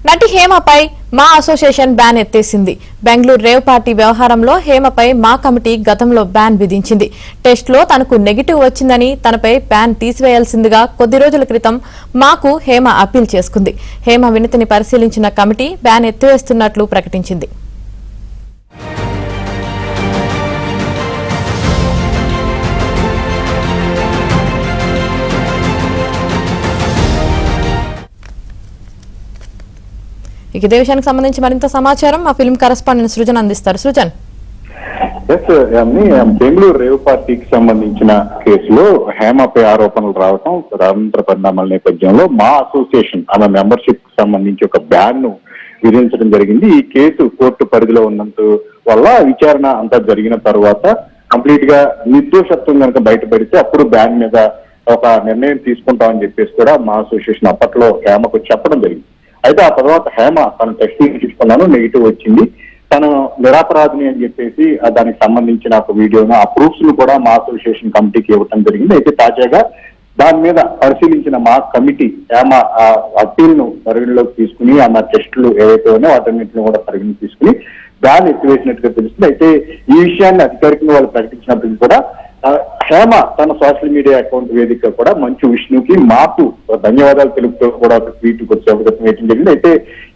నటి హేమపై MAA association ban ఎత్తేసింది. బెంగళూరు రేవ్ పార్టీ వ్యవహారంలో హేమపై మా కమిటీ గతంలో బ్యాన్ విధించింది. టెస్టులో తనకు నెగిటివ్ వచ్చిందని తనపై బ్యాన్ తీసివేయాల్సిందిగా కొద్ది రోజుల క్రితం మాకు హేమ అప్పీల్ చేసుకుంది. హేమ వినతిని పరిశీలించిన కమిటీ బ్యాన్ ఎత్తివేస్తున్నట్లు ప్రకటించింది. ఇదే విషయానికి సంబంధించి మరింత సమాచారం మా ఫిల్మ్ కరెస్పాండెంట్ సృజన్ అందిస్తారు. సృజన్, బెంగళూరు రేవ్ పార్టీకి సంబంధించిన కేసులో హేమపై ఆరోపణలు రావడం రానంతర పరిణామాల నేపథ్యంలో మా అసోసియేషన్ ఆమె మెంబర్షిప్ కి సంబంధించి ఒక బ్యాన్ ను విధించడం జరిగింది. ఈ కేసు కోర్టు పరిధిలో ఉన్నంత వల్ల విచారణ అంతా జరిగిన తర్వాత కంప్లీట్ గా నిర్దోషత్వం కనుక బయటపడితే అప్పుడు బ్యాన్ మీద ఒక నిర్ణయం తీసుకుంటామని చెప్పేసి కూడా మా అసోసియేషన్ అప్పట్లో హేమకు చెప్పడం జరిగింది. అయితే ఆ తర్వాత హేమ తన టెస్టింగ్ తీసుకున్నాను, నెగిటివ్ వచ్చింది, తను నిరాపరాధిని అని చెప్పేసి దానికి సంబంధించిన ఒక వీడియోను ఆ ప్రూఫ్స్ ను కూడా మా అసోసియేషన్ కమిటీకి ఇవ్వటం జరిగింది. అయితే తాజాగా దాని మీద పరిశీలించిన మా కమిటీ హేమ అప్పీల్ ను పరిగణలోకి తీసుకుని ఆమె టెస్టులు ఏవైతే ఉన్నాయో వాటన్నింటిని కూడా పరిగణలోకి తీసుకుని బ్యాన్ ఎత్తివేసినట్టుగా తెలుస్తుంది. అయితే ఈ విషయాన్ని అధికారికంగా వాళ్ళు ప్రకటించినప్పటికీ కూడా హేమ తన సోషల్ మీడియా అకౌంట్ వేదిక కూడా మంచు విష్ణుకి మాకు ధన్యవాదాలు తెలుపుతూ కూడా ఒక ట్వీట్ వేయడం జరిగింది. అయితే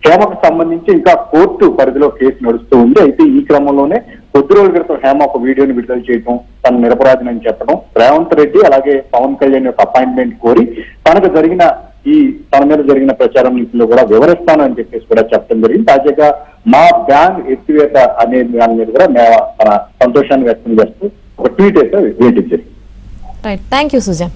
హేమకు సంబంధించి ఇంకా కోర్టు పరిధిలో కేసు నడుస్తూ ఉంది. అయితే ఈ క్రమంలోనే కొద్ది రోజుల క్రితం హేమ ఒక వీడియోని విడుదల చేయడం, తన నిరపరాధిని చెప్పడం, రేవంత్ రెడ్డి అలాగే పవన్ కళ్యాణ్ యొక్క అపాయింట్మెంట్ కోరి తనకు జరిగిన తన మీద జరిగిన ప్రచారం లో కూడా వివరిస్తాను అని చెప్పేసి కూడా చెప్పడం జరిగింది. తాజాగా మా బ్యాన్ ఎత్తివేత అనే దాని మీద కూడా తన సంతోషాన్ని వ్యక్తం చేస్తూ ఒక ట్వీట్ అయితే వేయడం జరిగింది. Right, thank you Sujan.